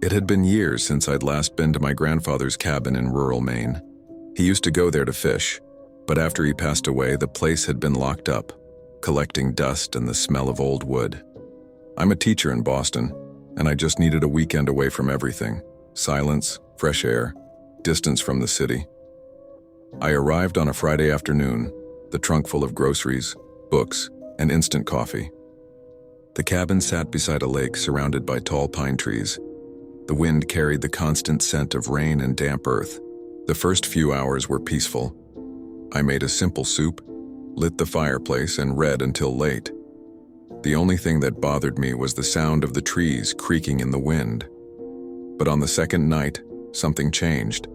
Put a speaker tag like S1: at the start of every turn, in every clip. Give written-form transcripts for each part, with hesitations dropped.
S1: It had been years since I'd last been to my grandfather's cabin in rural Maine. He used to go there to fish, but after he passed away, the place had been locked up, collecting dust and the smell of old wood. I'm a teacher in Boston, and I just needed a weekend away from everything: silence, fresh air, distance from the city. I arrived on a Friday afternoon, the trunk full of groceries, books, and instant coffee. The cabin sat beside a lake surrounded by tall pine trees. The wind carried the constant scent of rain and damp earth. The first few hours were peaceful. I made a simple soup, lit the fireplace, and read until late. The only thing that bothered me was the sound of the trees creaking in the wind. But on the second night, something changed.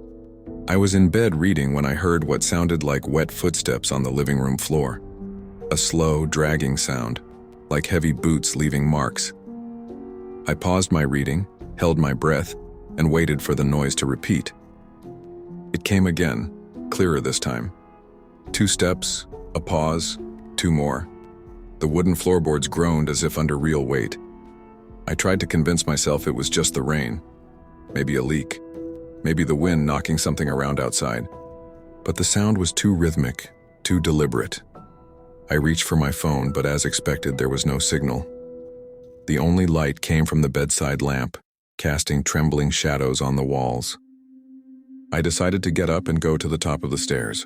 S1: I was in bed reading when I heard what sounded like wet footsteps on the living room floor. A slow, dragging sound, like heavy boots leaving marks. I paused my reading, held my breath, and waited for the noise to repeat. It came again, clearer this time. 2 steps, a pause, 2 more. The wooden floorboards groaned as if under real weight. I tried to convince myself it was just the rain, maybe a leak, maybe the wind knocking something around outside. But the sound was too rhythmic, too deliberate. I reached for my phone, but as expected, there was no signal. The only light came from the bedside lamp, casting trembling shadows on the walls. I decided to get up and go to the top of the stairs.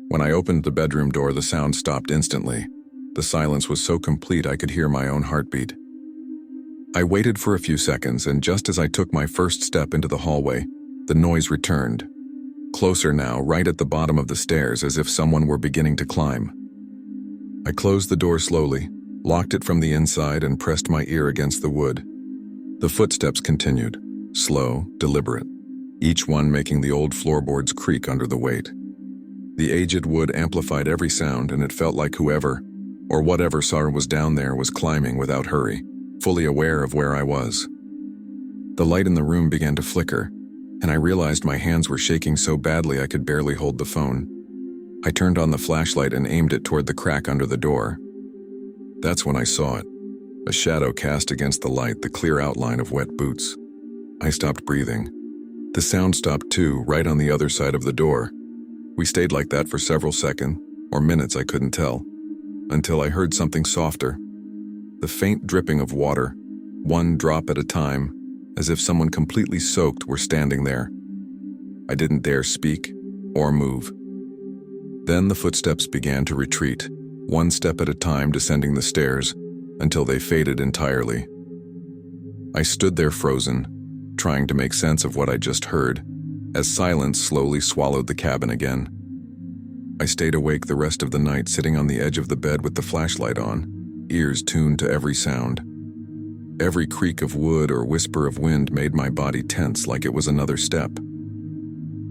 S1: When I opened the bedroom door, the sound stopped instantly. The silence was so complete I could hear my own heartbeat. I waited for a few seconds, and just as I took my first step into the hallway, the noise returned. Closer now, right at the bottom of the stairs, as if someone were beginning to climb. I closed the door slowly, locked it from the inside, and pressed my ear against the wood. The footsteps continued, slow, deliberate, each one making the old floorboards creak under the weight. The aged wood amplified every sound, and it felt like whoever, or whatever sorrow was down there, was climbing without hurry, fully aware of where I was. The light in the room began to flicker, and I realized my hands were shaking so badly I could barely hold the phone. I turned on the flashlight and aimed it toward the crack under the door. That's when I saw it. A shadow cast against the light, the clear outline of wet boots. I stopped breathing. The sound stopped too, right on the other side of the door. We stayed like that for several seconds, or minutes, I couldn't tell, until I heard something softer. The faint dripping of water, one drop at a time, as if someone completely soaked were standing there. I didn't dare speak or move. Then the footsteps began to retreat, one step at a time descending the stairs, until they faded entirely. I stood there frozen, trying to make sense of what I just heard, as silence slowly swallowed the cabin again. I stayed awake the rest of the night, sitting on the edge of the bed with the flashlight on, ears tuned to every sound. Every creak of wood or whisper of wind made my body tense like it was another step.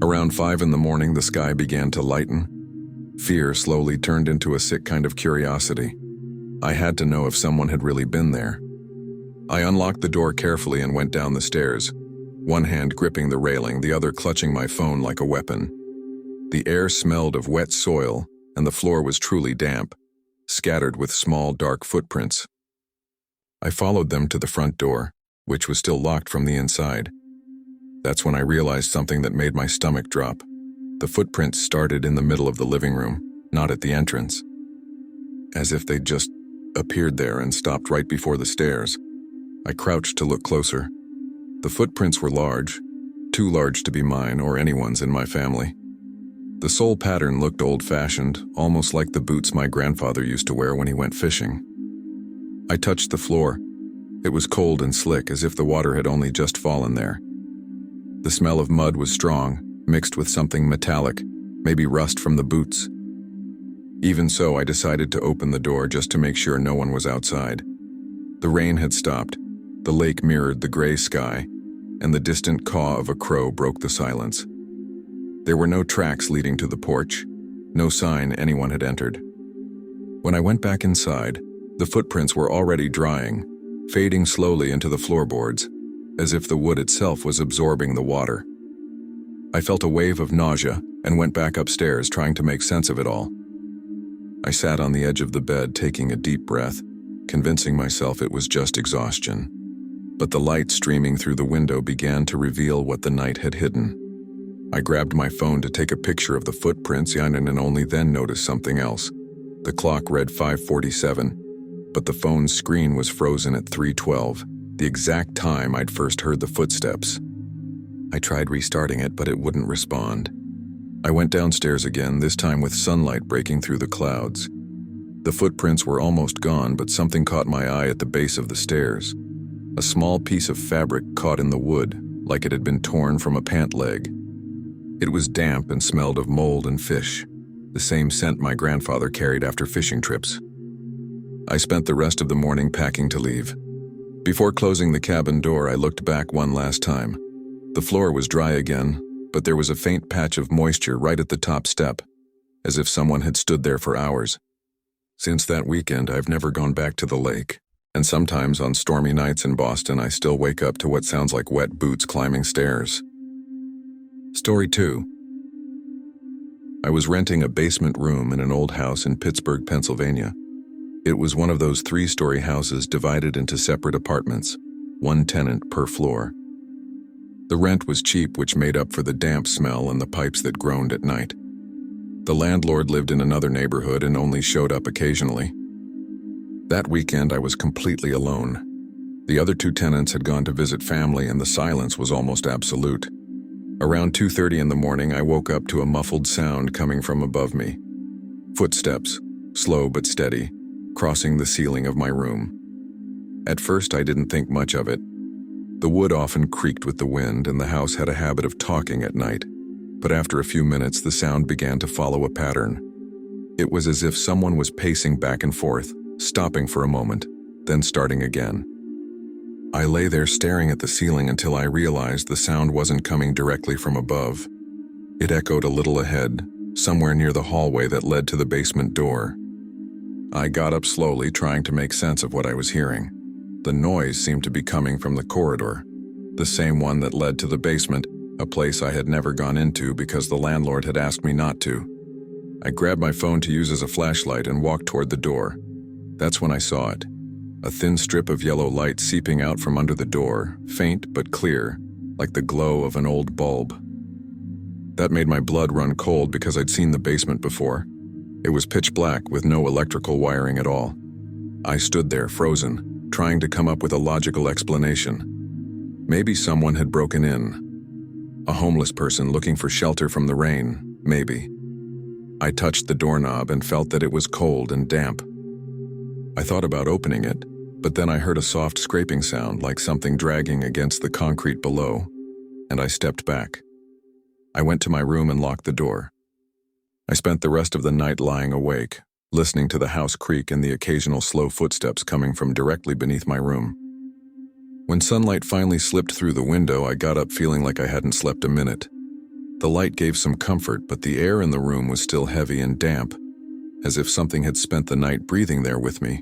S1: Around 5 in the morning, the sky began to lighten. Fear slowly turned into a sick kind of curiosity. I had to know if someone had really been there. I unlocked the door carefully and went down the stairs, one hand gripping the railing, the other clutching my phone like a weapon. The air smelled of wet soil, and the floor was truly damp, scattered with small, dark footprints. I followed them to the front door, which was still locked from the inside. That's when I realized something that made my stomach drop. The footprints started in the middle of the living room, not at the entrance. As if they'd just appeared there and stopped right before the stairs. I crouched to look closer. The footprints were large, too large to be mine or anyone's in my family. The sole pattern looked old-fashioned, almost like the boots my grandfather used to wear when he went fishing. I touched the floor. It was cold and slick, as if the water had only just fallen there. The smell of mud was strong, mixed with something metallic, maybe rust from the boots. Even so, I decided to open the door just to make sure no one was outside. The rain had stopped, the lake mirrored the gray sky, and the distant caw of a crow broke the silence. There were no tracks leading to the porch, no sign anyone had entered. When I went back inside, the footprints were already drying, fading slowly into the floorboards, as if the wood itself was absorbing the water. I felt a wave of nausea and went back upstairs, trying to make sense of it all. I sat on the edge of the bed, taking a deep breath, convincing myself it was just exhaustion. but the light streaming through the window began to reveal what the night had hidden. I grabbed my phone to take a picture of the footprints and only then noticed something else. The clock read 5:47, but the phone's screen was frozen at 3:12, the exact time I'd first heard the footsteps. I tried restarting it, but it wouldn't respond. I went downstairs again, this time with sunlight breaking through the clouds. The footprints were almost gone, but something caught my eye at the base of the stairs. A small piece of fabric caught in the wood, like it had been torn from a pant leg. It was damp and smelled of mold and fish, the same scent my grandfather carried after fishing trips. I spent the rest of the morning packing to leave. Before closing the cabin door, I looked back one last time. The floor was dry again, but there was a faint patch of moisture right at the top step, as if someone had stood there for hours. Since that weekend, I've never gone back to the lake, and sometimes on stormy nights in Boston, I still wake up to what sounds like wet boots climbing stairs. Story 2. I was renting a basement room in an old house in Pittsburgh, Pennsylvania. It was one of those 3-story houses divided into separate apartments, one tenant per floor. The rent was cheap, which made up for the damp smell and the pipes that groaned at night. The landlord lived in another neighborhood and only showed up occasionally. That weekend, I was completely alone. The other 2 tenants had gone to visit family, and the silence was almost absolute. Around 2:30 in the morning, I woke up to a muffled sound coming from above me. Footsteps, slow but steady, crossing the ceiling of my room. At first, I didn't think much of it. The wood often creaked with the wind, and the house had a habit of talking at night. But after a few minutes, the sound began to follow a pattern. It was as if someone was pacing back and forth, stopping for a moment, then starting again. I lay there staring at the ceiling until I realized the sound wasn't coming directly from above. It echoed a little ahead, somewhere near the hallway that led to the basement door. I got up slowly, trying to make sense of what I was hearing. The noise seemed to be coming from the corridor, the same one that led to the basement, a place I had never gone into because the landlord had asked me not to. I grabbed my phone to use as a flashlight and walked toward the door. That's when I saw it. A thin strip of yellow light seeping out from under the door, faint but clear, like the glow of an old bulb. That made my blood run cold because I'd seen the basement before. It was pitch black with no electrical wiring at all. I stood there, frozen, trying to come up with a logical explanation. Maybe someone had broken in. A homeless person looking for shelter from the rain, maybe. I touched the doorknob and felt that it was cold and damp. I thought about opening it, but then I heard a soft scraping sound like something dragging against the concrete below, and I stepped back. I went to my room and locked the door. I spent the rest of the night lying awake, listening to the house creak and the occasional slow footsteps coming from directly beneath my room. When sunlight finally slipped through the window, I got up feeling like I hadn't slept a minute. The light gave some comfort, but the air in the room was still heavy and damp, as if something had spent the night breathing there with me.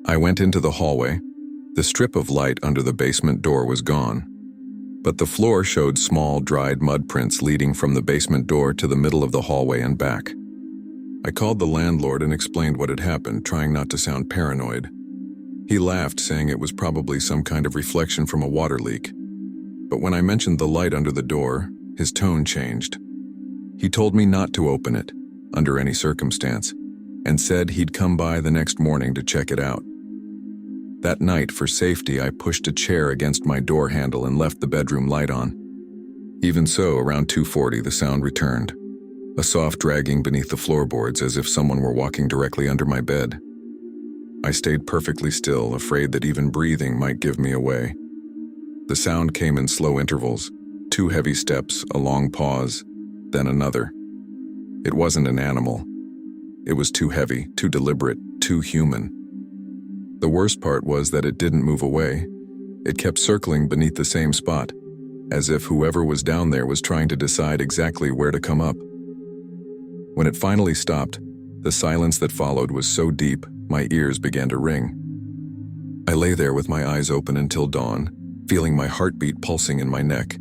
S1: I went into the hallway. The strip of light under the basement door was gone, but the floor showed small, dried mud prints leading from the basement door to the middle of the hallway and back. I called the landlord and explained what had happened, trying not to sound paranoid. He laughed, saying it was probably some kind of reflection from a water leak. But when I mentioned the light under the door, his tone changed. He told me not to open it, under any circumstance, and said he'd come by the next morning to check it out. That night, for safety, I pushed a chair against my door handle and left the bedroom light on. Even so, around 2:40, the sound returned, a soft dragging beneath the floorboards as if someone were walking directly under my bed. I stayed perfectly still, afraid that even breathing might give me away. The sound came in slow intervals, 2 heavy steps, a long pause, then another. It wasn't an animal. It was too heavy, too deliberate, too human. The worst part was that it didn't move away. It kept circling beneath the same spot, as if whoever was down there was trying to decide exactly where to come up. When it finally stopped, the silence that followed was so deep, my ears began to ring. I lay there with my eyes open until dawn, feeling my heartbeat pulsing in my neck.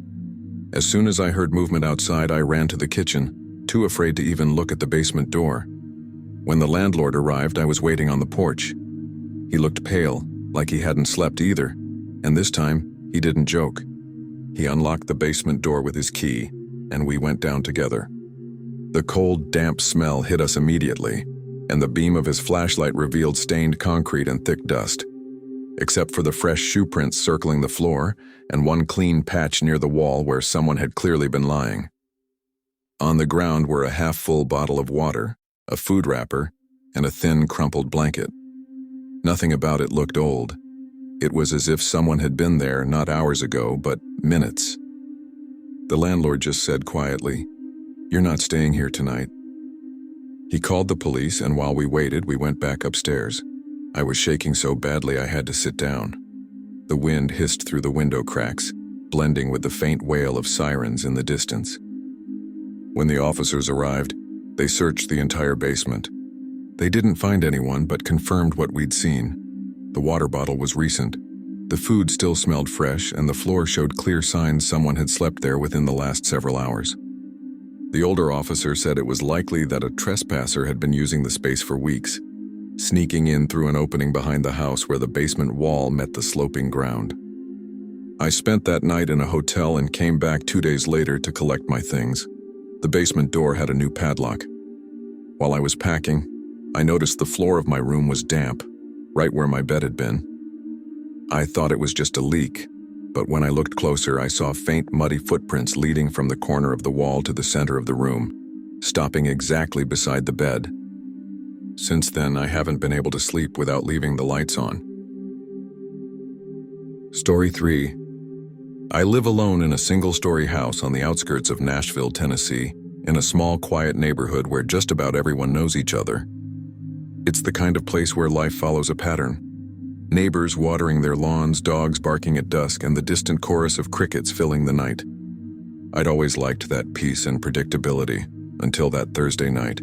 S1: As soon as I heard movement outside, I ran to the kitchen, too afraid to even look at the basement door. When the landlord arrived, I was waiting on the porch. He looked pale, like he hadn't slept either. And this time, he didn't joke. He unlocked the basement door with his key, and we went down together. The cold, damp smell hit us immediately, and the beam of his flashlight revealed stained concrete and thick dust. Except for the fresh shoe prints circling the floor and one clean patch near the wall where someone had clearly been lying. On the ground were a half-full bottle of water, a food wrapper, and a thin, crumpled blanket. Nothing about it looked old. It was as if someone had been there not hours ago, but minutes. The landlord just said quietly, "You're not staying here tonight." He called the police, and while we waited, we went back upstairs. I was shaking so badly I had to sit down. The wind hissed through the window cracks, blending with the faint wail of sirens in the distance. When the officers arrived, they searched the entire basement. They didn't find anyone, but confirmed what we'd seen. The water bottle was recent. The food still smelled fresh, and the floor showed clear signs someone had slept there within the last several hours. The older officer said it was likely that a trespasser had been using the space for weeks, sneaking in through an opening behind the house where the basement wall met the sloping ground. I spent that night in a hotel and came back 2 days later to collect my things. The basement door had a new padlock. While I was packing, I noticed the floor of my room was damp, right where my bed had been. I thought it was just a leak, but when I looked closer, I saw faint, muddy footprints leading from the corner of the wall to the center of the room, stopping exactly beside the bed. Since then, I haven't been able to sleep without leaving the lights on. Story 3. I live alone in a single-story house on the outskirts of Nashville, Tennessee, in a small, quiet neighborhood where just about everyone knows each other. It's the kind of place where life follows a pattern. Neighbors watering their lawns, dogs barking at dusk, and the distant chorus of crickets filling the night. I'd always liked that peace and predictability, until that Thursday night,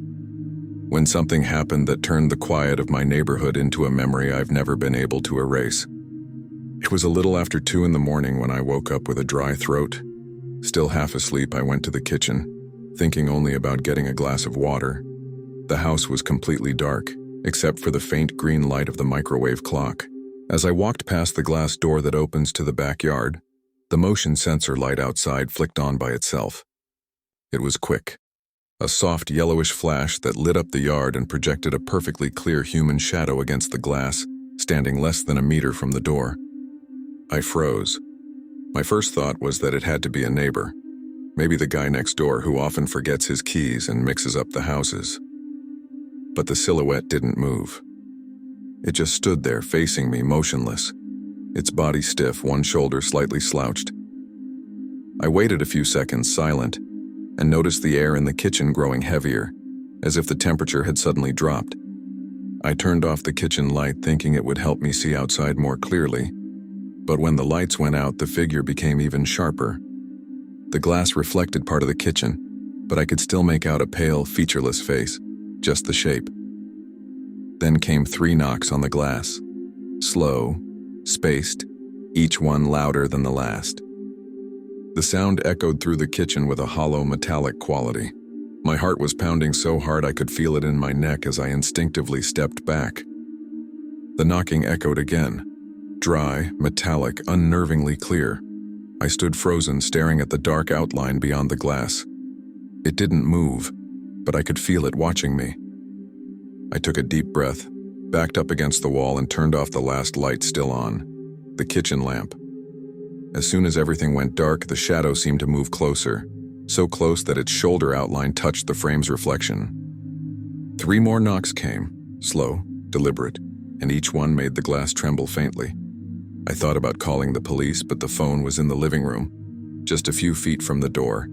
S1: when something happened that turned the quiet of my neighborhood into a memory I've never been able to erase. It was a little after 2 in the morning when I woke up with a dry throat. Still half asleep, I went to the kitchen, thinking only about getting a glass of water. The house was completely dark, except for the faint green light of the microwave clock. As I walked past the glass door that opens to the backyard, the motion sensor light outside flicked on by itself. It was quick, a soft yellowish flash that lit up the yard and projected a perfectly clear human shadow against the glass, standing less than a meter from the door. I froze. My first thought was that it had to be a neighbor, maybe the guy next door who often forgets his keys and mixes up the houses. But the silhouette didn't move. It just stood there, facing me, motionless, its body stiff, one shoulder slightly slouched. I waited a few seconds, silent, and noticed the air in the kitchen growing heavier, as if the temperature had suddenly dropped. I turned off the kitchen light, thinking it would help me see outside more clearly, but when the lights went out, the figure became even sharper. The glass reflected part of the kitchen, but I could still make out a pale, featureless face, just the shape. Then came 3 knocks on the glass. Slow, spaced, each one louder than the last. The sound echoed through the kitchen with a hollow, metallic quality. My heart was pounding so hard I could feel it in my neck as I instinctively stepped back. The knocking echoed again, dry, metallic, unnervingly clear. I stood frozen, staring at the dark outline beyond the glass. It didn't move, but I could feel it watching me. I took a deep breath, backed up against the wall, and turned off the last light still on, the kitchen lamp. As soon as everything went dark, the shadow seemed to move closer, so close that its shoulder outline touched the frame's reflection. 3 more knocks came, slow, deliberate, and each one made the glass tremble faintly. I thought about calling the police, but the phone was in the living room, just a few feet from the door.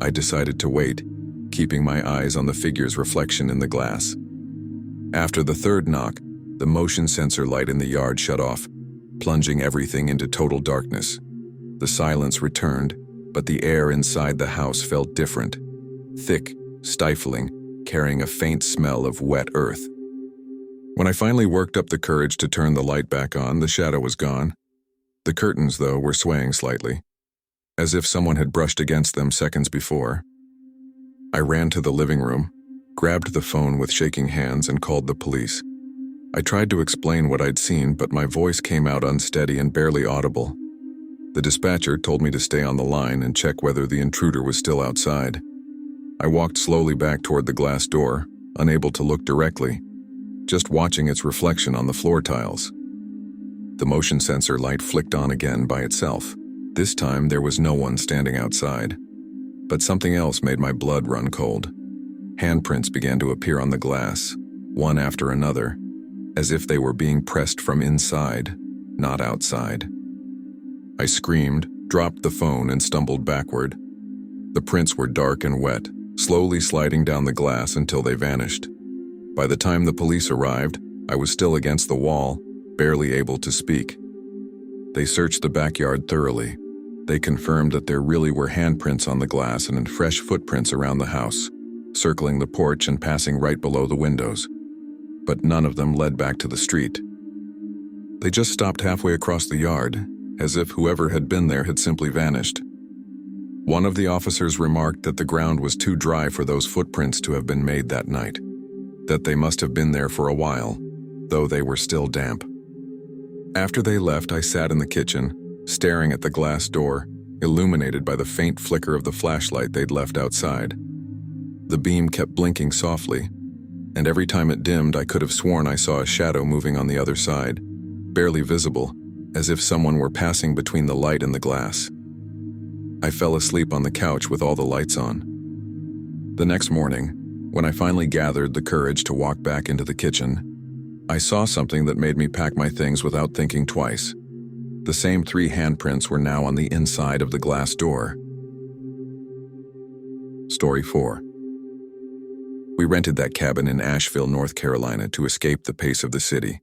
S1: I decided to wait, keeping my eyes on the figure's reflection in the glass. After the 3rd knock, the motion sensor light in the yard shut off, plunging everything into total darkness. The silence returned, but the air inside the house felt different, thick, stifling, carrying a faint smell of wet earth. When I finally worked up the courage to turn the light back on, the shadow was gone. The curtains, though, were swaying slightly, as if someone had brushed against them seconds before. I ran to the living room, grabbed the phone with shaking hands, and called the police. I tried to explain what I'd seen, but my voice came out unsteady and barely audible. The dispatcher told me to stay on the line and check whether the intruder was still outside. I walked slowly back toward the glass door, unable to look directly, just watching its reflection on the floor tiles. The motion sensor light flicked on again by itself. This time there was no one standing outside. But something else made my blood run cold. Handprints began to appear on the glass, one after another, as if they were being pressed from inside, not outside. I screamed, dropped the phone, and stumbled backward. The prints were dark and wet, slowly sliding down the glass until they vanished. By the time the police arrived, I was still against the wall, barely able to speak. They searched the backyard thoroughly. They confirmed that there really were handprints on the glass and fresh footprints around the house, circling the porch and passing right below the windows. But none of them led back to the street. They just stopped halfway across the yard, as if whoever had been there had simply vanished. One of the officers remarked that the ground was too dry for those footprints to have been made that night, that they must have been there for a while, though they were still damp. After they left, I sat in the kitchen, staring at the glass door, illuminated by the faint flicker of the flashlight they'd left outside. The beam kept blinking softly, and every time it dimmed, I could have sworn I saw a shadow moving on the other side, barely visible, as if someone were passing between the light and the glass. I fell asleep on the couch with all the lights on. The next morning, when I finally gathered the courage to walk back into the kitchen, I saw something that made me pack my things without thinking twice. The same 3 handprints were now on the inside of the glass door. Story 4. We rented that cabin in Asheville, North Carolina to escape the pace of the city.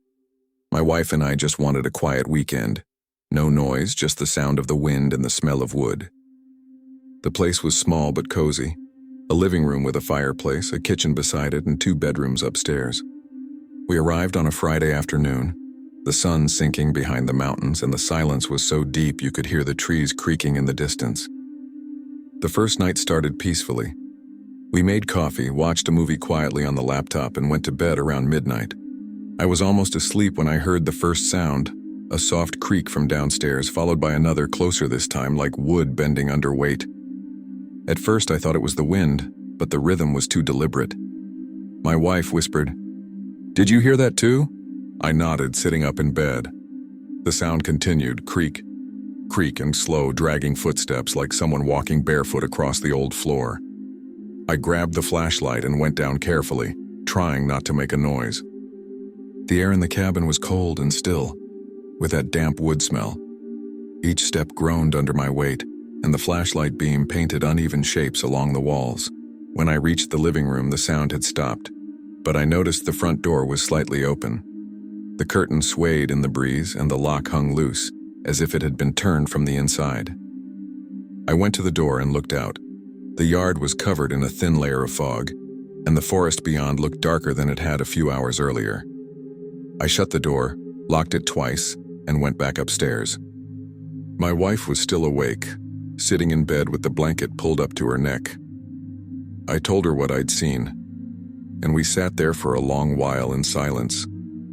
S1: My wife and I just wanted a quiet weekend. No noise, just the sound of the wind and the smell of wood. The place was small but cozy. A living room with a fireplace, a kitchen beside it, and 2 bedrooms upstairs. We arrived on a Friday afternoon, the sun sinking behind the mountains, and the silence was so deep you could hear the trees creaking in the distance. The first night started peacefully. We made coffee, watched a movie quietly on the laptop, and went to bed around midnight. I was almost asleep when I heard the first sound, a soft creak from downstairs, followed by another closer this time, like wood bending under weight. At first I thought it was the wind, but the rhythm was too deliberate. My wife whispered, "Did you hear that too?" I nodded, sitting up in bed. The sound continued, creak, creak, and slow, dragging footsteps like someone walking barefoot across the old floor. I grabbed the flashlight and went down carefully, trying not to make a noise. The air in the cabin was cold and still, with that damp wood smell. Each step groaned under my weight, and the flashlight beam painted uneven shapes along the walls. When I reached the living room, the sound had stopped, but I noticed the front door was slightly open. The curtain swayed in the breeze, and the lock hung loose, as if it had been turned from the inside. I went to the door and looked out. The yard was covered in a thin layer of fog, and the forest beyond looked darker than it had a few hours earlier. I shut the door, locked it twice, and went back upstairs. My wife was still awake, sitting in bed with the blanket pulled up to her neck. I told her what I'd seen, and we sat there for a long while in silence,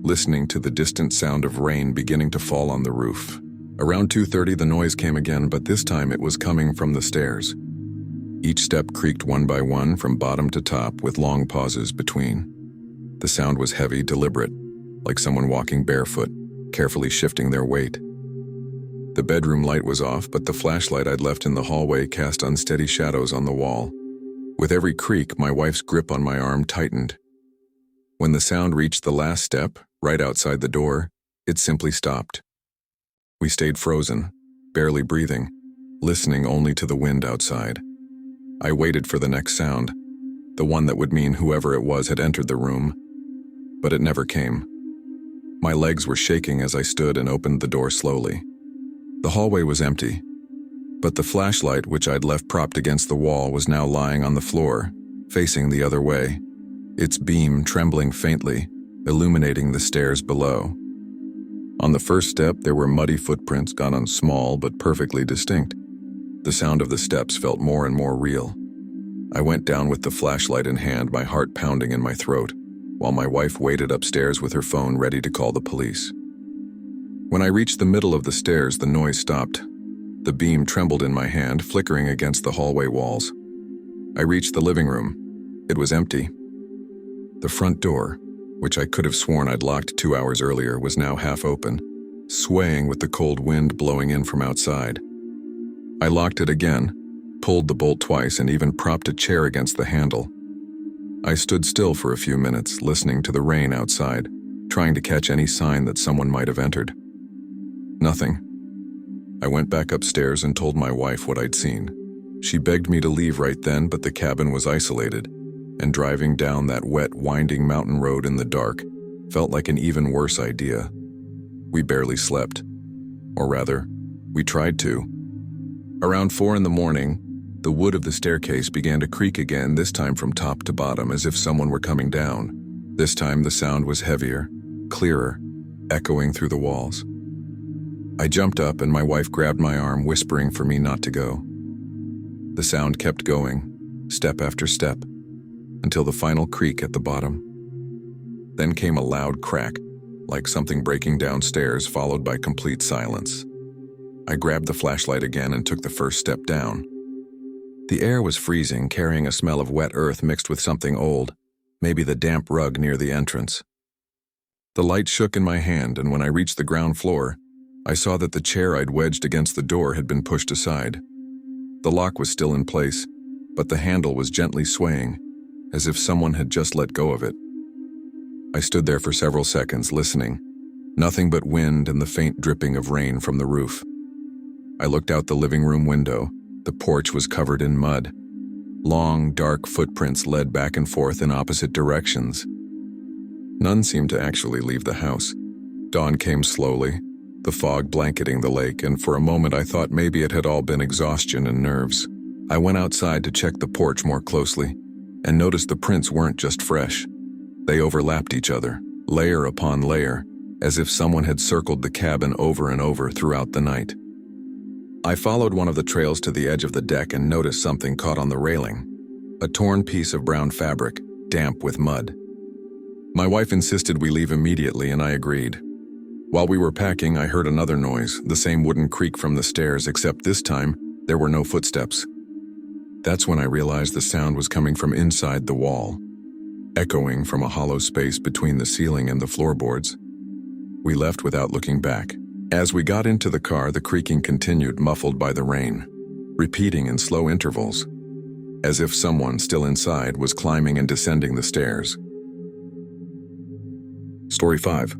S1: listening to the distant sound of rain beginning to fall on the roof. Around 2:30 the noise came again, but this time it was coming from the stairs. Each step creaked one by one from bottom to top, with long pauses between. The sound was heavy, deliberate, like someone walking barefoot, carefully shifting their weight. The bedroom light was off, but the flashlight I'd left in the hallway cast unsteady shadows on the wall. With every creak, my wife's grip on my arm tightened. When the sound reached the last step, right outside the door, it simply stopped. We stayed frozen, barely breathing, listening only to the wind outside. I waited for the next sound, the one that would mean whoever it was had entered the room, but it never came. My legs were shaking as I stood and opened the door slowly. The hallway was empty, but the flashlight, which I'd left propped against the wall, was now lying on the floor, facing the other way, its beam trembling faintly, illuminating the stairs below. On the first step, there were muddy footprints gone on, small but perfectly distinct. The sound of the steps felt more and more real. I went down with the flashlight in hand, my heart pounding in my throat, while my wife waited upstairs with her phone ready to call the police. When I reached the middle of the stairs, the noise stopped. The beam trembled in my hand, flickering against the hallway walls. I reached the living room. It was empty. The front door, which I could have sworn I'd locked 2 hours earlier, was now half open, swaying with the cold wind blowing in from outside. I locked it again, pulled the bolt twice, and even propped a chair against the handle. I stood still for a few minutes, listening to the rain outside, trying to catch any sign that someone might have entered. Nothing. I went back upstairs and told my wife what I'd seen. She begged me to leave right then, but the cabin was isolated, and driving down that wet, winding mountain road in the dark felt like an even worse idea. We barely slept. Or rather, we tried to. Around 4 in the morning, the wood of the staircase began to creak again, this time from top to bottom, as if someone were coming down. This time the sound was heavier, clearer, echoing through the walls. I jumped up and my wife grabbed my arm, whispering for me not to go. The sound kept going, step after step, until the final creak at the bottom. Then came a loud crack, like something breaking downstairs, followed by complete silence. I grabbed the flashlight again and took the first step down. The air was freezing, carrying a smell of wet earth mixed with something old, maybe the damp rug near the entrance. The light shook in my hand, and when I reached the ground floor, I saw that the chair I'd wedged against the door had been pushed aside. The lock was still in place, but the handle was gently swaying, as if someone had just let go of it. I stood there for several seconds, listening. Nothing but wind and the faint dripping of rain from the roof. I looked out the living room window. The porch was covered in mud. Long, dark footprints led back and forth in opposite directions. None seemed to actually leave the house. Dawn came slowly, the fog blanketing the lake, and for a moment I thought maybe it had all been exhaustion and nerves. I went outside to check the porch more closely, and noticed the prints weren't just fresh. They overlapped each other, layer upon layer, as if someone had circled the cabin over and over throughout the night. I followed one of the trails to the edge of the deck and noticed something caught on the railing. A torn piece of brown fabric, damp with mud. My wife insisted we leave immediately, and I agreed. While we were packing, I heard another noise, the same wooden creak from the stairs, except this time, there were no footsteps. That's when I realized the sound was coming from inside the wall, echoing from a hollow space between the ceiling and the floorboards. We left without looking back. As we got into the car, the creaking continued, muffled by the rain, repeating in slow intervals, as if someone still inside was climbing and descending the stairs. Story 5.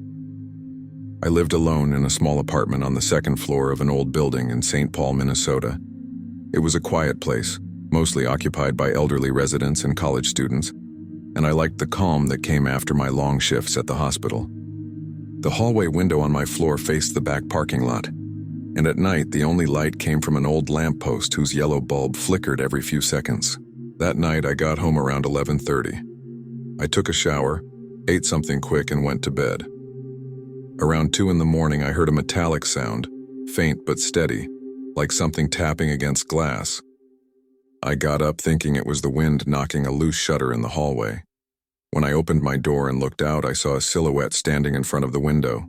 S1: I lived alone in a small apartment on the second floor of an old building in St. Paul, Minnesota. It was a quiet place, mostly occupied by elderly residents and college students, and I liked the calm that came after my long shifts at the hospital. The hallway window on my floor faced the back parking lot, and at night the only light came from an old lamppost whose yellow bulb flickered every few seconds. That night I got home around 11:30. I took a shower, ate something quick, and went to bed. Around 2 in the morning I heard a metallic sound, faint but steady, like something tapping against glass. I got up thinking it was the wind knocking a loose shutter in the hallway. When I opened my door and looked out, I saw a silhouette standing in front of the window.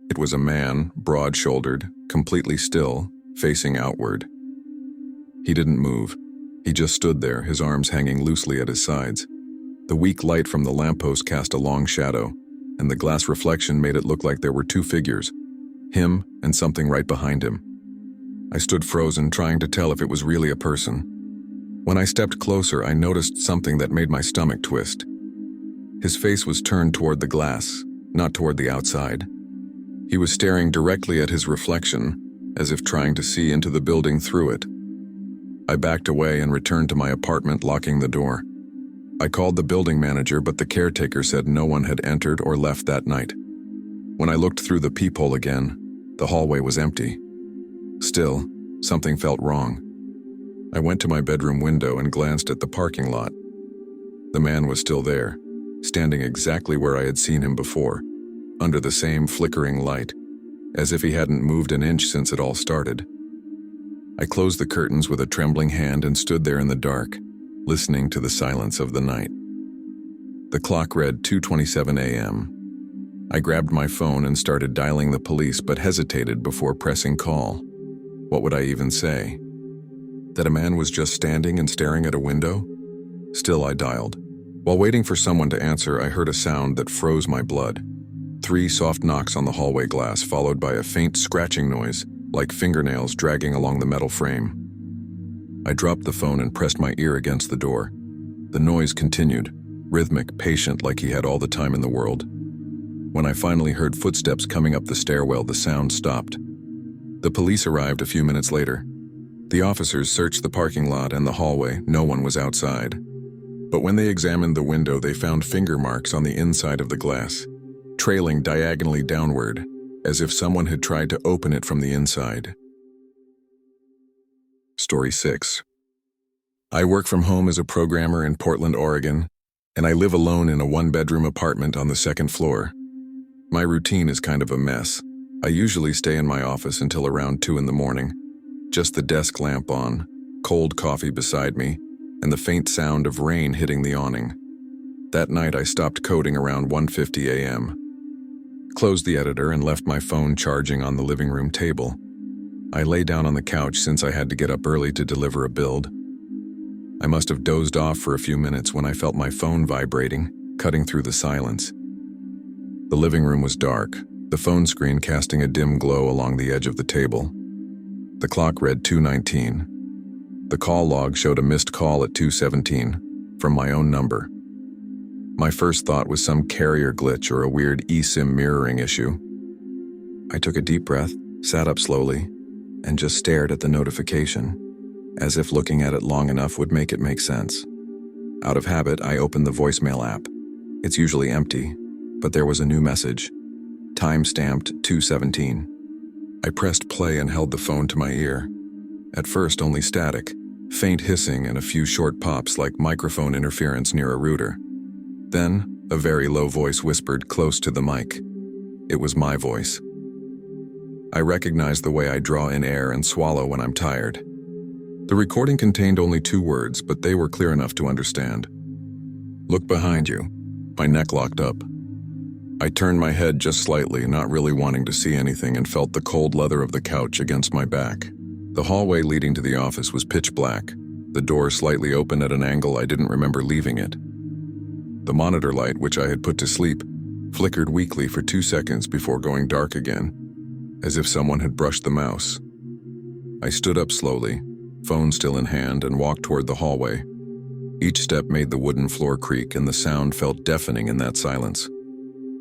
S1: It was a man, broad-shouldered, completely still, facing outward. He didn't move. He just stood there, his arms hanging loosely at his sides. The weak light from the lamppost cast a long shadow, and the glass reflection made it look like there were 2 figures, him and something right behind him. I stood frozen, trying to tell if it was really a person. When I stepped closer, I noticed something that made my stomach twist. His face was turned toward the glass, not toward the outside. He was staring directly at his reflection, as if trying to see into the building through it. I backed away and returned to my apartment, locking the door. I called the building manager, but the caretaker said no one had entered or left that night. When I looked through the peephole again, the hallway was empty. Still, something felt wrong. I went to my bedroom window and glanced at the parking lot. The man was still there, standing exactly where I had seen him before, under the same flickering light, as if he hadn't moved an inch since it all started. I closed the curtains with a trembling hand and stood there in the dark, listening to the silence of the night. The clock read 2:27 a.m. I grabbed my phone and started dialing the police, but hesitated before pressing call. What would I even say? That a man was just standing and staring at a window? Still, I dialed. While waiting for someone to answer, I heard a sound that froze my blood. 3 soft knocks on the hallway glass, followed by a faint scratching noise, like fingernails dragging along the metal frame. I dropped the phone and pressed my ear against the door. The noise continued, rhythmic, patient, like he had all the time in the world. When I finally heard footsteps coming up the stairwell, the sound stopped. The police arrived a few minutes later. The officers searched the parking lot and the hallway. No one was outside. But when they examined the window, they found finger marks on the inside of the glass, trailing diagonally downward, as if someone had tried to open it from the inside. Story 6. I work from home as a programmer in Portland, Oregon, and I live alone in a 1-bedroom apartment on the 2nd floor. My routine is kind of a mess. I usually stay in my office until around 2 in the morning, just the desk lamp on, cold coffee beside me, and the faint sound of rain hitting the awning. That night I stopped coding around 1:50 a.m., closed the editor and left my phone charging on the living room table. I lay down on the couch since I had to get up early to deliver a build. I must have dozed off for a few minutes when I felt my phone vibrating, cutting through the silence. The living room was dark, the phone screen casting a dim glow along the edge of the table. The clock read 2:19. The call log showed a missed call at 2:17 from my own number. My first thought was some carrier glitch or a weird eSIM mirroring issue. I took a deep breath, sat up slowly, and just stared at the notification, as if looking at it long enough would make it make sense. Out of habit, I opened the voicemail app. It's usually empty, but there was a new message, time-stamped 2:17. I pressed play and held the phone to my ear. At first, only static, faint hissing and a few short pops like microphone interference near a router. Then, a very low voice whispered close to the mic. It was my voice. I recognized the way I draw in air and swallow when I'm tired. The recording contained only 2 words, but they were clear enough to understand. Look behind you. My neck locked up. I turned my head just slightly, not really wanting to see anything, and felt the cold leather of the couch against my back. The hallway leading to the office was pitch black, the door slightly open at an angle I didn't remember leaving it. The monitor light, which I had put to sleep, flickered weakly for 2 seconds before going dark again, as if someone had brushed the mouse. I stood up slowly, phone still in hand, and walked toward the hallway. Each step made the wooden floor creak, and the sound felt deafening in that silence.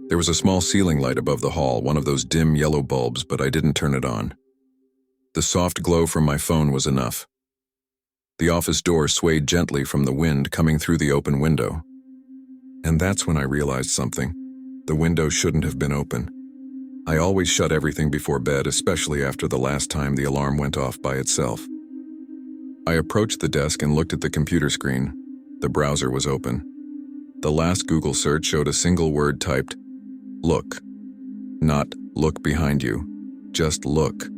S1: There was a small ceiling light above the hall, one of those dim yellow bulbs, but I didn't turn it on. The soft glow from my phone was enough. The office door swayed gently from the wind coming through the open window. And that's when I realized something. The window shouldn't have been open. I always shut everything before bed, especially after the last time the alarm went off by itself. I approached the desk and looked at the computer screen. The browser was open. The last Google search showed a single word typed, look. Not look behind you, just look.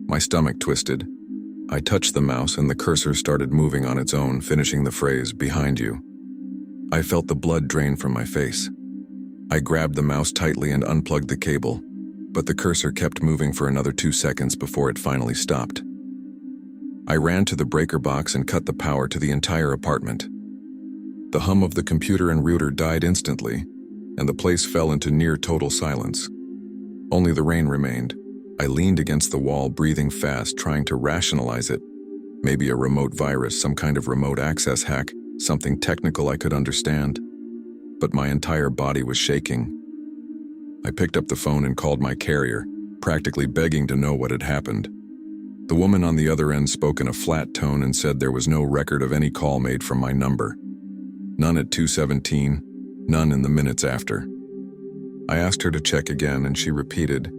S1: My stomach twisted. I touched the mouse and the cursor started moving on its own, finishing the phrase, behind you. I felt the blood drain from my face. I grabbed the mouse tightly and unplugged the cable, but the cursor kept moving for another 2 seconds before it finally stopped. I ran to the breaker box and cut the power to the entire apartment. The hum of the computer and router died instantly, and the place fell into near total silence. Only the rain remained. I leaned against the wall, breathing fast, trying to rationalize it. Maybe a remote virus, some kind of remote access hack, something technical I could understand. But my entire body was shaking. I picked up the phone and called my carrier, practically begging to know what had happened. The woman on the other end spoke in a flat tone and said there was no record of any call made from my number. None at 2:17, none in the minutes after. I asked her to check again and she repeated,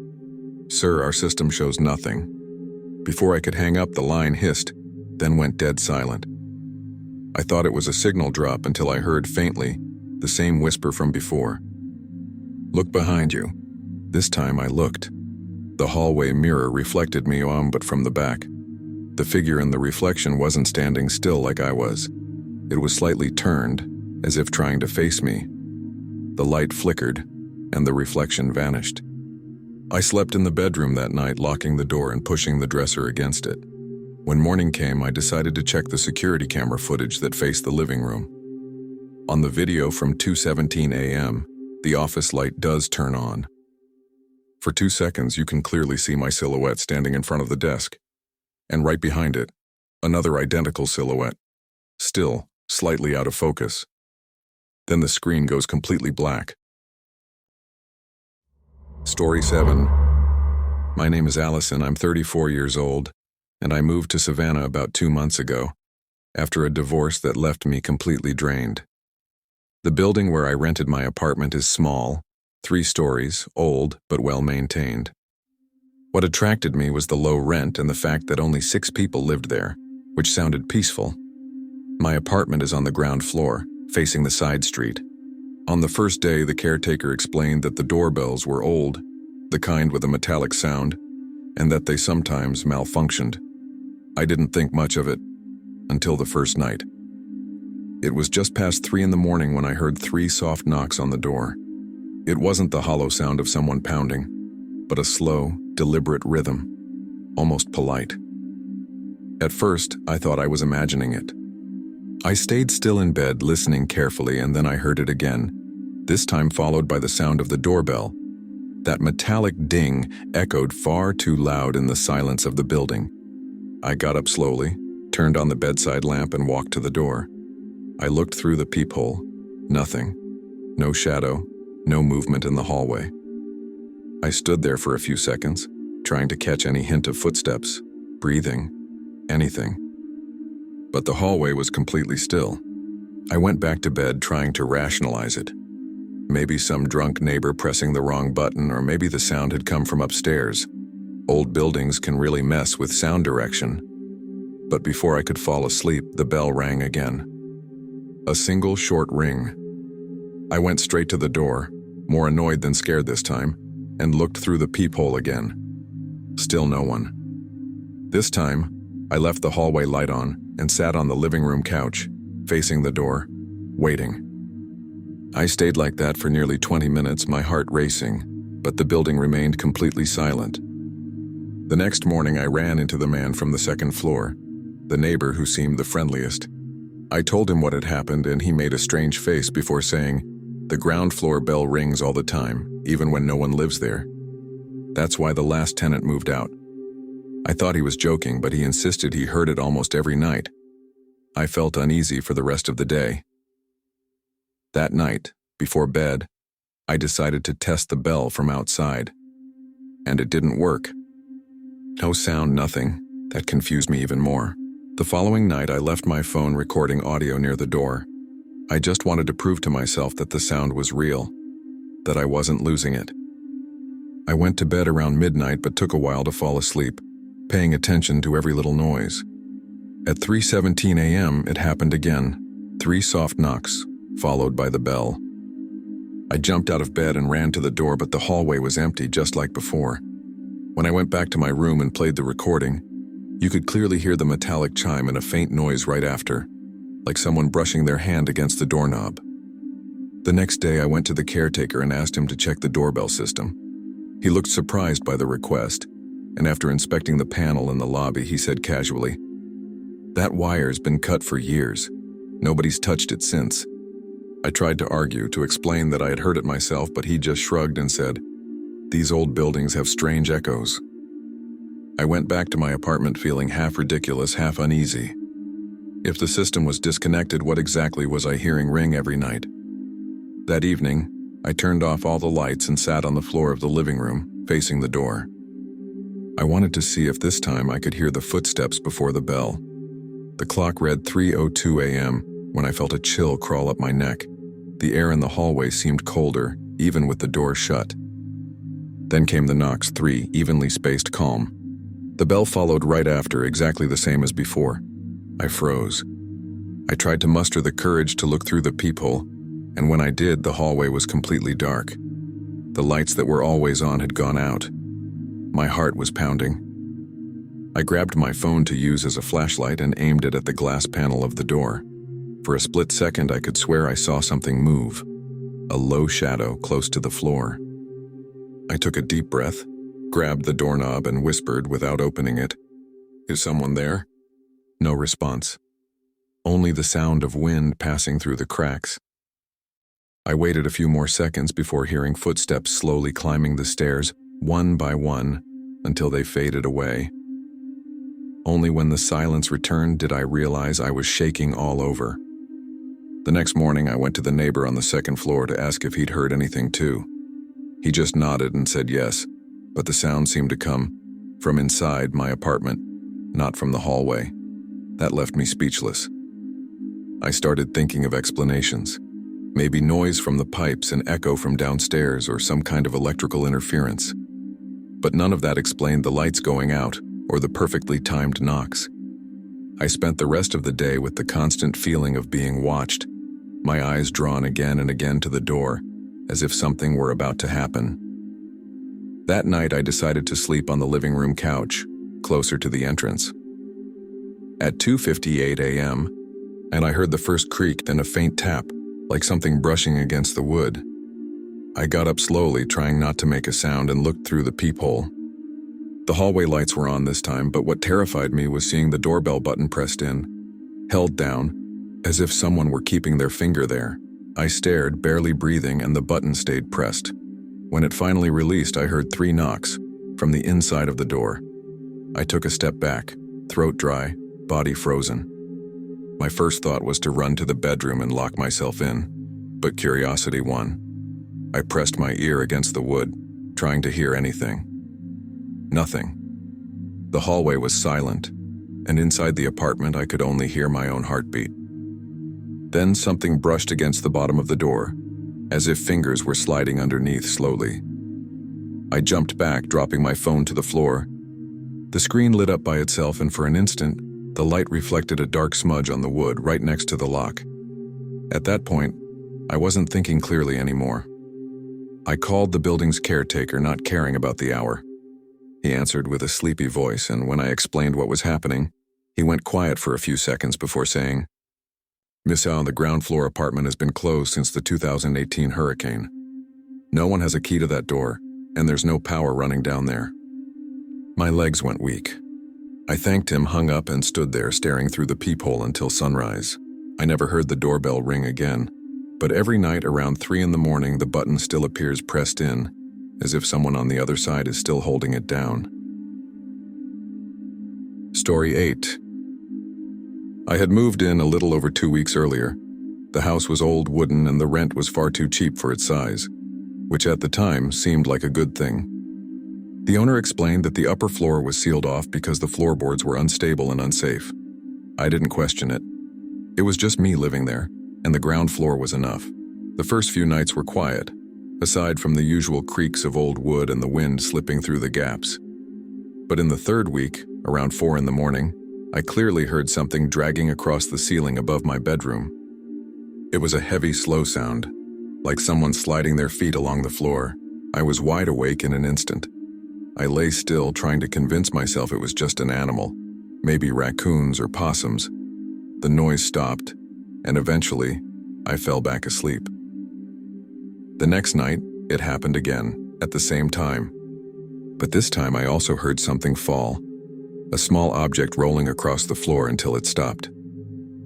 S1: "Sir, our system shows nothing." Before I could hang up, the line hissed, then went dead silent. I thought it was a signal drop until I heard faintly the same whisper from before. "Look behind you." This time I looked. The hallway mirror reflected me but from the back. The figure in the reflection wasn't standing still like I was. It was slightly turned, as if trying to face me. The light flickered, and the reflection vanished. I slept in the bedroom that night, locking the door and pushing the dresser against it. When morning came, I decided to check the security camera footage that faced the living room. On the video from 2:17 a.m., the office light does turn on. For 2 seconds, you can clearly see my silhouette standing in front of the desk, and right behind it, another identical silhouette, still slightly out of focus. Then the screen goes completely black. Story 7. My name is Allison, I'm 34 years old, and I moved to Savannah about 2 months ago, after a divorce that left me completely drained. The building where I rented my apartment is small, 3 stories, old but well-maintained. What attracted me was the low rent and the fact that only 6 people lived there, which sounded peaceful. My apartment is on the ground floor, facing the side street. On the first day, the caretaker explained that the doorbells were old, the kind with a metallic sound, and that they sometimes malfunctioned. I didn't think much of it until the first night. It was just past 3 in the morning when I heard 3 soft knocks on the door. It wasn't the hollow sound of someone pounding, but a slow, deliberate rhythm, almost polite. At first, I thought I was imagining it. I stayed still in bed, listening carefully, and then I heard it again, this time followed by the sound of the doorbell. That metallic ding echoed far too loud in the silence of the building. I got up slowly, turned on the bedside lamp, and walked to the door. I looked through the peephole. Nothing. No shadow, no movement in the hallway. I stood there for a few seconds, trying to catch any hint of footsteps, breathing, anything. But the hallway was completely still. I went back to bed, trying to rationalize it. Maybe some drunk neighbor pressing the wrong button, or maybe the sound had come from upstairs. Old buildings can really mess with sound direction. But before I could fall asleep, the bell rang again. A single short ring. I went straight to the door, more annoyed than scared this time, and looked through the peephole again. Still no one. This time, I left the hallway light on and sat on the living room couch, facing the door, waiting. I stayed like that for nearly 20 minutes, my heart racing, but the building remained completely silent. The next morning, I ran into the man from the second floor, the neighbor who seemed the friendliest. I told him what had happened, and he made a strange face before saying, "The ground floor bell rings all the time, even when no one lives there. That's why the last tenant moved out." I thought he was joking, but he insisted he heard it almost every night. I felt uneasy for the rest of the day. That night, before bed, I decided to test the bell from outside. And it didn't work. No sound, nothing. That confused me even more. The following night, I left my phone recording audio near the door. I just wanted to prove to myself that the sound was real, that I wasn't losing it. I went to bed around midnight, but took a while to fall asleep, paying attention to every little noise. At 3:17 a.m., it happened again. 3 soft knocks, followed by the bell. I jumped out of bed and ran to the door, but the hallway was empty, just like before. When I went back to my room and played the recording, you could clearly hear the metallic chime and a faint noise right after, like someone brushing their hand against the doorknob. The next day, I went to the caretaker and asked him to check the doorbell system. He looked surprised by the request, and after inspecting the panel in the lobby, he said casually, "That wire's been cut for years. Nobody's touched it since." I tried to argue, to explain that I had heard it myself, but he just shrugged and said, "These old buildings have strange echoes." I went back to my apartment feeling half ridiculous, half uneasy. If the system was disconnected, what exactly was I hearing ring every night? That evening, I turned off all the lights and sat on the floor of the living room, facing the door. I wanted to see if this time I could hear the footsteps before the bell. The clock read 3:02 a.m. when I felt a chill crawl up my neck. The air in the hallway seemed colder, even with the door shut. Then came the knocks, 3, evenly spaced, calm. The bell followed right after, exactly the same as before. I froze. I tried to muster the courage to look through the peephole, and when I did, the hallway was completely dark. The lights that were always on had gone out. My heart was pounding. I grabbed my phone to use as a flashlight and aimed it at the glass panel of the door. For a split second, I could swear I saw something move, a low shadow close to the floor. I took a deep breath, grabbed the doorknob and whispered without opening it, "Is someone there?" No response. Only the sound of wind passing through the cracks. I waited a few more seconds before hearing footsteps slowly climbing the stairs, one by one, until they faded away. Only when the silence returned did I realize I was shaking all over. The next morning, I went to the neighbor on the second floor to ask if he'd heard anything too. He just nodded and said yes, but the sound seemed to come from inside my apartment, not from the hallway. That left me speechless. I started thinking of explanations. Maybe noise from the pipes, an echo from downstairs, or some kind of electrical interference. But none of that explained the lights going out or the perfectly timed knocks. I spent the rest of the day with the constant feeling of being watched, my eyes drawn again and again to the door, as if something were about to happen. That night, I decided to sleep on the living room couch, closer to the entrance. At 2:58 a.m., and I heard the first creak, then a faint tap, like something brushing against the wood. I got up slowly, trying not to make a sound, and looked through the peephole. The hallway lights were on this time, but what terrified me was seeing the doorbell button pressed in, held down, as if someone were keeping their finger there. I stared, barely breathing, and the button stayed pressed. When it finally released, I heard 3 knocks from the inside of the door. I took a step back, throat dry, body frozen. My first thought was to run to the bedroom and lock myself in, but curiosity won. I pressed my ear against the wood, trying to hear anything. Nothing. The hallway was silent, and inside the apartment I could only hear my own heartbeat. Then something brushed against the bottom of the door, as if fingers were sliding underneath slowly. I jumped back, dropping my phone to the floor. The screen lit up by itself, and for an instant, the light reflected a dark smudge on the wood right next to the lock. At that point, I wasn't thinking clearly anymore. I called the building's caretaker, not caring about the hour. He answered with a sleepy voice, and when I explained what was happening, he went quiet for a few seconds before saying, "Miss Al, the ground floor apartment has been closed since the 2018 hurricane. No one has a key to that door, and there's no power running down there." My legs went weak. I thanked him, hung up, and stood there staring through the peephole until sunrise. I never heard the doorbell ring again, but every night around 3 in the morning, the button still appears pressed in, as if someone on the other side is still holding it down. Story 8. I had moved in a little over 2 weeks earlier. The house was old, wooden, and the rent was far too cheap for its size, which at the time seemed like a good thing. The owner explained that the upper floor was sealed off because the floorboards were unstable and unsafe. I didn't question it. It was just me living there, and the ground floor was enough. The first few nights were quiet, aside from the usual creaks of old wood and the wind slipping through the gaps. But in the third week, around 4 in the morning, I clearly heard something dragging across the ceiling above my bedroom. It was a heavy, slow sound, like someone sliding their feet along the floor. I was wide awake in an instant. I lay still, trying to convince myself it was just an animal, maybe raccoons or possums. The noise stopped, and eventually, I fell back asleep. The next night, it happened again, at the same time. But this time I also heard something fall, a small object rolling across the floor until it stopped.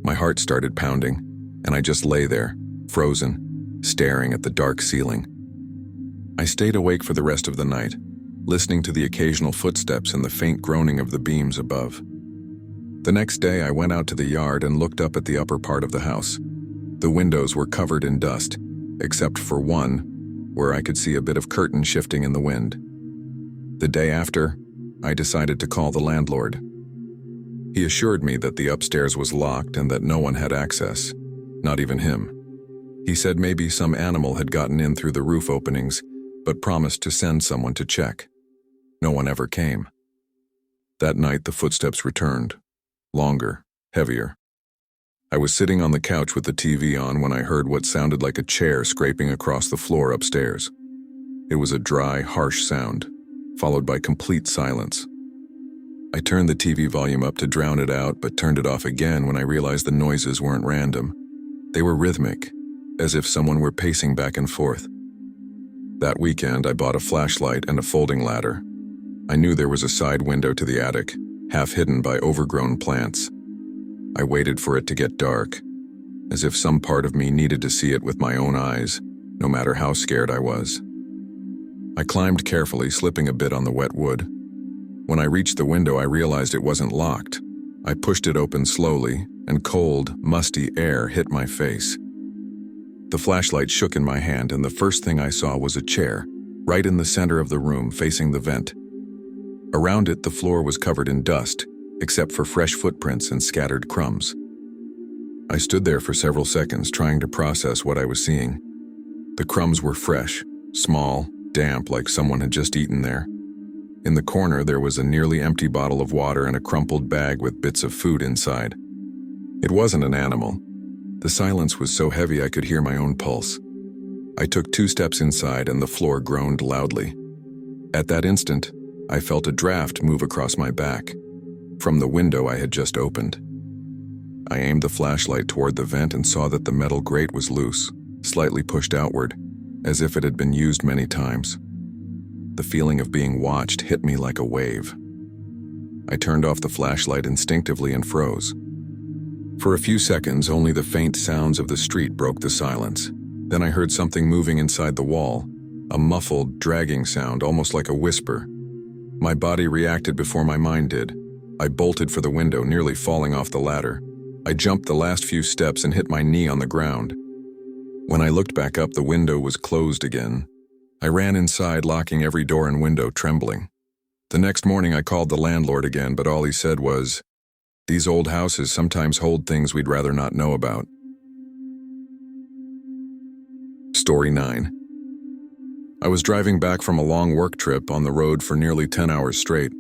S1: My heart started pounding, and I just lay there, frozen, staring at the dark ceiling. I stayed awake for the rest of the night, listening to the occasional footsteps and the faint groaning of the beams above. The next day I went out to the yard and looked up at the upper part of the house. The windows were covered in dust, except for one, where I could see a bit of curtain shifting in the wind. The day after, I decided to call the landlord. He assured me that the upstairs was locked and that no one had access, not even him. He said maybe some animal had gotten in through the roof openings, but promised to send someone to check. No one ever came. That night the footsteps returned, longer, heavier. I was sitting on the couch with the TV on when I heard what sounded like a chair scraping across the floor upstairs. It was a dry, harsh sound, followed by complete silence. I turned the TV volume up to drown it out, but turned it off again when I realized the noises weren't random. They were rhythmic, as if someone were pacing back and forth. That weekend, I bought a flashlight and a folding ladder. I knew there was a side window to the attic, half hidden by overgrown plants. I waited for it to get dark, as if some part of me needed to see it with my own eyes, no matter how scared I was. I climbed carefully, slipping a bit on the wet wood. When I reached the window, I realized it wasn't locked. I pushed it open slowly, and cold, musty air hit my face. The flashlight shook in my hand, and the first thing I saw was a chair, right in the center of the room, facing the vent. Around it, the floor was covered in dust, except for fresh footprints and scattered crumbs. I stood there for several seconds, trying to process what I was seeing. The crumbs were fresh, small, damp, like someone had just eaten there. In the corner, there was a nearly empty bottle of water and a crumpled bag with bits of food inside. It wasn't an animal. The silence was so heavy I could hear my own pulse. I took 2 steps inside and the floor groaned loudly. At that instant, I felt a draft move across my back, from the window I had just opened. I aimed the flashlight toward the vent and saw that the metal grate was loose, slightly pushed outward, as if it had been used many times. The feeling of being watched hit me like a wave. I turned off the flashlight instinctively and froze. For a few seconds, only the faint sounds of the street broke the silence. Then I heard something moving inside the wall, a muffled, dragging sound, almost like a whisper. My body reacted before my mind did. I bolted for the window, nearly falling off the ladder. I jumped the last few steps and hit my knee on the ground. When I looked back up, the window was closed again. I ran inside, locking every door and window, trembling. The next morning, I called the landlord again, but all he said was, "These old houses sometimes hold things we'd rather not know about." Story 9. I was driving back from a long work trip on the road for nearly 10 hours straight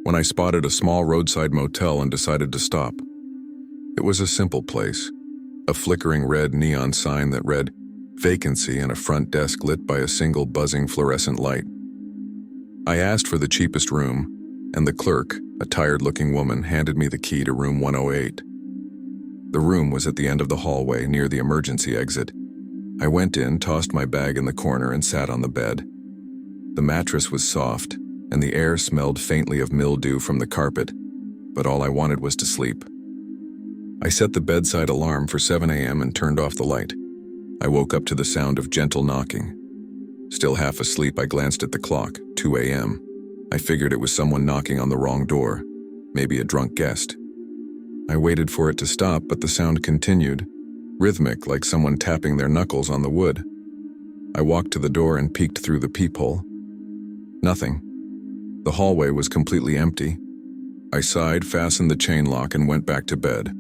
S1: when I spotted a small roadside motel and decided to stop. It was a simple place, a flickering red neon sign that read vacancy and a front desk lit by a single buzzing fluorescent light. I asked for the cheapest room, and the clerk, a tired-looking woman, handed me the key to room 108. The room was at the end of the hallway near the emergency exit. I went in, tossed my bag in the corner, and sat on the bed. The mattress was soft, and the air smelled faintly of mildew from the carpet, but all I wanted was to sleep. I set the bedside alarm for 7 a.m. and turned off the light. I woke up to the sound of gentle knocking. Still half asleep, I glanced at the clock, 2 a.m. I figured it was someone knocking on the wrong door, maybe a drunk guest. I waited for it to stop, but the sound continued, rhythmic, like someone tapping their knuckles on the wood. I walked to the door and peeked through the peephole. Nothing. The hallway was completely empty. I sighed, fastened the chain lock, and went back to bed.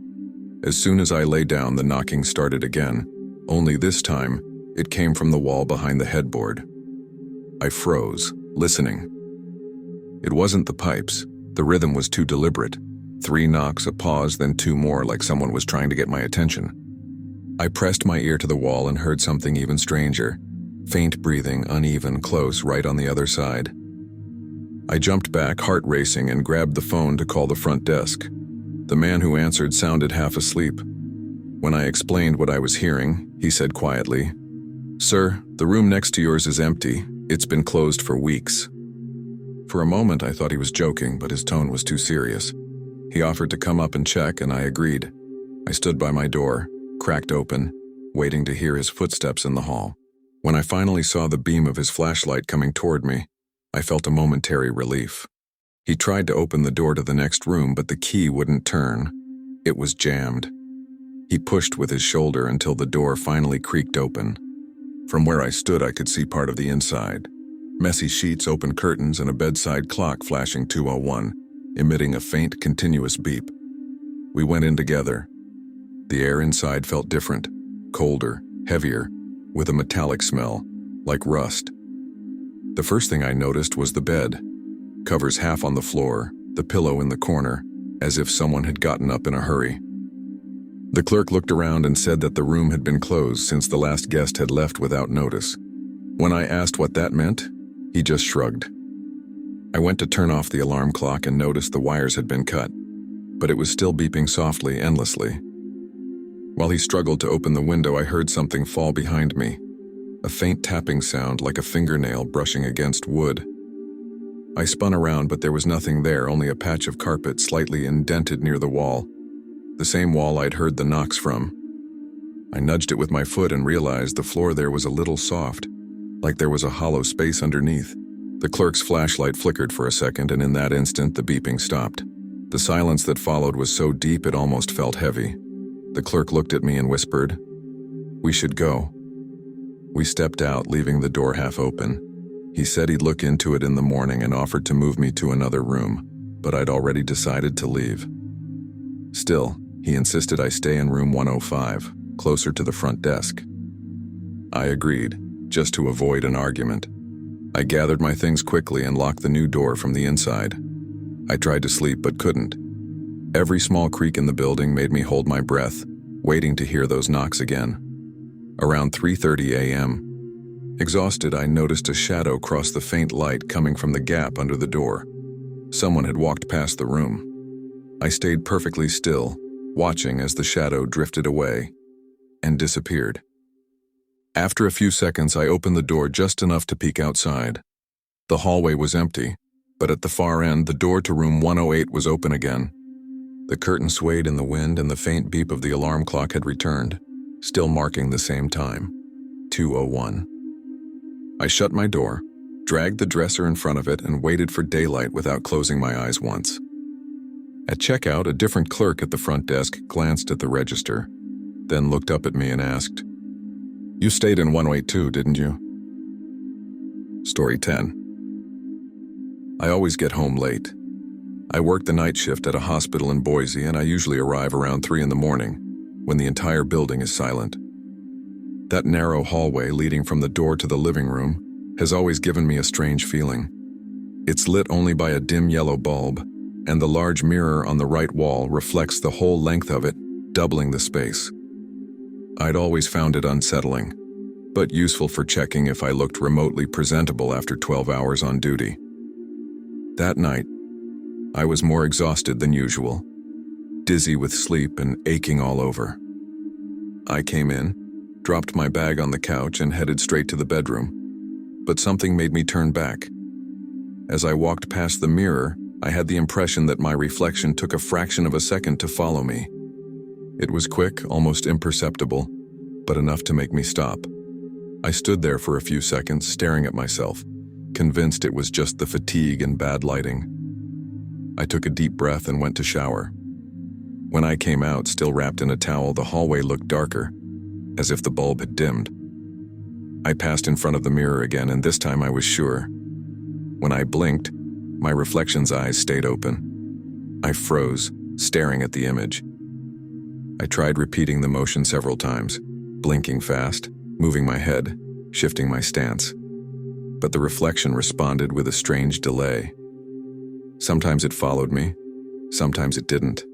S1: As soon as I lay down, the knocking started again, only this time, it came from the wall behind the headboard. I froze, listening. It wasn't the pipes. The rhythm was too deliberate. 3 knocks, a pause, then 2 more, like someone was trying to get my attention. I pressed my ear to the wall and heard something even stranger. Faint breathing, uneven, close, right on the other side. I jumped back, heart racing, and grabbed the phone to call the front desk. The man who answered sounded half asleep. When I explained what I was hearing, he said quietly, "Sir, the room next to yours is empty. It's been closed for weeks." For a moment, I thought he was joking, but his tone was too serious. He offered to come up and check, and I agreed. I stood by my door, cracked open, waiting to hear his footsteps in the hall. When I finally saw the beam of his flashlight coming toward me, I felt a momentary relief. He tried to open the door to the next room, but the key wouldn't turn. It was jammed. He pushed with his shoulder until the door finally creaked open. From where I stood, I could see part of the inside. Messy sheets, open curtains, and a bedside clock flashing 2:01, emitting a faint, continuous beep. We went in together. The air inside felt different, colder, heavier, with a metallic smell, like rust. The first thing I noticed was the bed. Covers half on the floor, the pillow in the corner, as if someone had gotten up in a hurry. The clerk looked around and said that the room had been closed since the last guest had left without notice. When I asked what that meant, he just shrugged. I went to turn off the alarm clock and noticed the wires had been cut, but it was still beeping softly, endlessly. While he struggled to open the window, I heard something fall behind me. A faint tapping sound like a fingernail brushing against wood. I spun around, but there was nothing there, only a patch of carpet slightly indented near the wall. The same wall I'd heard the knocks from. I nudged it with my foot and realized the floor there was a little soft, like there was a hollow space underneath. The clerk's flashlight flickered for a second, and in that instant the beeping stopped. The silence that followed was so deep it almost felt heavy. The clerk looked at me and whispered, "We should go." We stepped out, leaving the door half open. He said he'd look into it in the morning and offered to move me to another room, but I'd already decided to leave. Still, he insisted I stay in room 105, closer to the front desk. I agreed, just to avoid an argument. I gathered my things quickly and locked the new door from the inside. I tried to sleep but couldn't. Every small creak in the building made me hold my breath, waiting to hear those knocks again. Around 3:30 a.m., exhausted, I noticed a shadow cross the faint light coming from the gap under the door. Someone had walked past the room. I stayed perfectly still, watching as the shadow drifted away and disappeared. After a few seconds, I opened the door just enough to peek outside. The hallway was empty, but at the far end, the door to room 108 was open again. The curtain swayed in the wind, and the faint beep of the alarm clock had returned, still marking the same time, 2:01. I shut my door, dragged the dresser in front of it, and waited for daylight without closing my eyes once. At checkout, a different clerk at the front desk glanced at the register, then looked up at me and asked, "You stayed in 182, didn't you?" Story 10. I always get home late. I work the night shift at a hospital in Boise, and I usually arrive around 3 in the morning, when the entire building is silent. That narrow hallway leading from the door to the living room has always given me a strange feeling. It's lit only by a dim yellow bulb, and the large mirror on the right wall reflects the whole length of it, doubling the space. I'd always found it unsettling, but useful for checking if I looked remotely presentable after 12 hours on duty. That night, I was more exhausted than usual, dizzy with sleep and aching all over. I came in, dropped my bag on the couch, and headed straight to the bedroom, but something made me turn back. As I walked past the mirror, I had the impression that my reflection took a fraction of a second to follow me. It was quick, almost imperceptible, but enough to make me stop. I stood there for a few seconds, staring at myself, convinced it was just the fatigue and bad lighting. I took a deep breath and went to shower. When I came out, still wrapped in a towel, the hallway looked darker, as if the bulb had dimmed. I passed in front of the mirror again, and this time I was sure. When I blinked, my reflection's eyes stayed open. I froze, staring at the image. I tried repeating the motion several times, blinking fast, moving my head, shifting my stance. But the reflection responded with a strange delay. Sometimes it followed me, sometimes it didn't.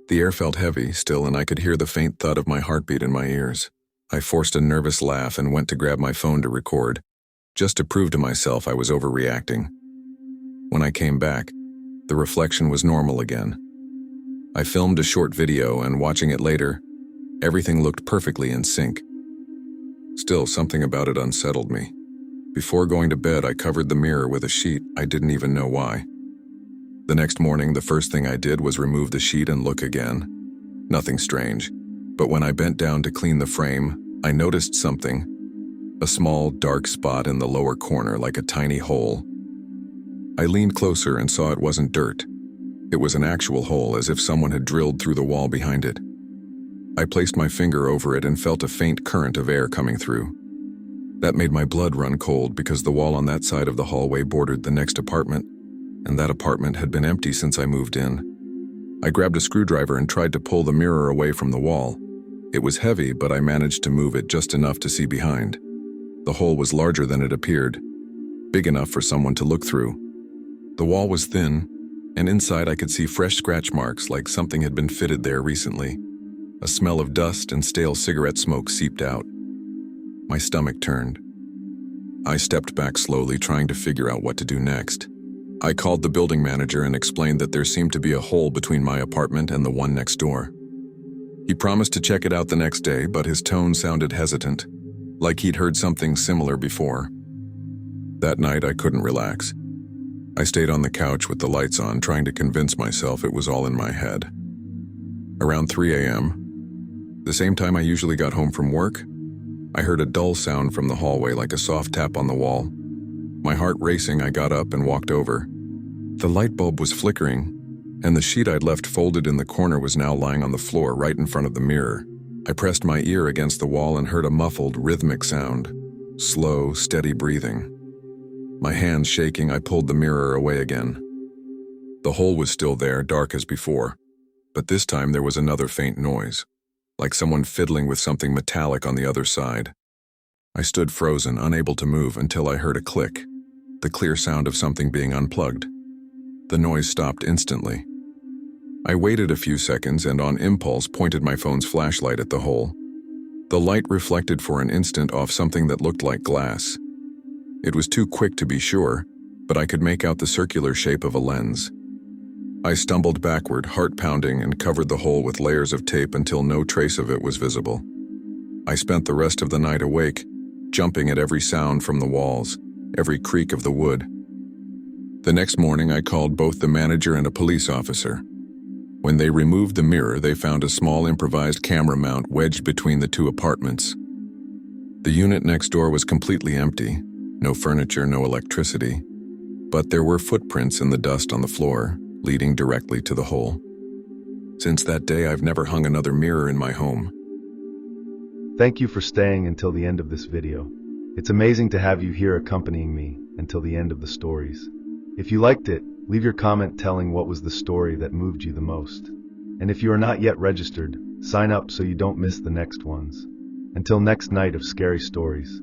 S1: The air felt heavy still, and I could hear the faint thud of my heartbeat in my ears. I forced a nervous laugh and went to grab my phone to record, just to prove to myself I was overreacting. When I came back, the reflection was normal again. I filmed a short video, and watching it later, everything looked perfectly in sync. Still, something about it unsettled me. Before going to bed, I covered the mirror with a sheet. I didn't even know why. The next morning, the first thing I did was remove the sheet and look again. Nothing strange, but when I bent down to clean the frame, I noticed something. A small, dark spot in the lower corner, like a tiny hole. I leaned closer and saw it wasn't dirt. It was an actual hole, as if someone had drilled through the wall behind it. I placed my finger over it and felt a faint current of air coming through. That made my blood run cold, because the wall on that side of the hallway bordered the next apartment, and that apartment had been empty since I moved in. I grabbed a screwdriver and tried to pull the mirror away from the wall. It was heavy, but I managed to move it just enough to see behind. The hole was larger than it appeared, big enough for someone to look through. The wall was thin, and inside I could see fresh scratch marks, like something had been fitted there recently. A smell of dust and stale cigarette smoke seeped out. My stomach turned. I stepped back slowly, trying to figure out what to do next. I called the building manager and explained that there seemed to be a hole between my apartment and the one next door. He promised to check it out the next day, but his tone sounded hesitant, like he'd heard something similar before. That night, I couldn't relax. I stayed on the couch with the lights on, trying to convince myself it was all in my head. Around 3 a.m., the same time I usually got home from work, I heard a dull sound from the hallway like a soft tap on the wall. My heart racing, I got up and walked over. The light bulb was flickering, and the sheet I'd left folded in the corner was now lying on the floor right in front of the mirror. I pressed my ear against the wall and heard a muffled, rhythmic sound. Slow, steady breathing. My hands shaking, I pulled the mirror away again. The hole was still there, dark as before, but this time there was another faint noise, like someone fiddling with something metallic on the other side. I stood frozen, unable to move, until I heard a click, the clear sound of something being unplugged. The noise stopped instantly. I waited a few seconds and on impulse pointed my phone's flashlight at the hole. The light reflected for an instant off something that looked like glass. It was too quick to be sure, but I could make out the circular shape of a lens. I stumbled backward, heart pounding, and covered the hole with layers of tape until no trace of it was visible. I spent the rest of the night awake, jumping at every sound from the walls, every creak of the wood. The next morning, I called both the manager and a police officer. When they removed the mirror, they found a small improvised camera mount wedged between the two apartments. The unit next door was completely empty. No furniture, no electricity, but there were footprints in the dust on the floor, leading directly to the hole. Since that day, I've never hung another mirror in my home.
S2: Thank you for staying until the end of this video. It's amazing to have you here accompanying me until the end of the stories. If you liked it, leave your comment telling what was the story that moved you the most. And if you are not yet registered, sign up so you don't miss the next ones. Until next night of scary stories.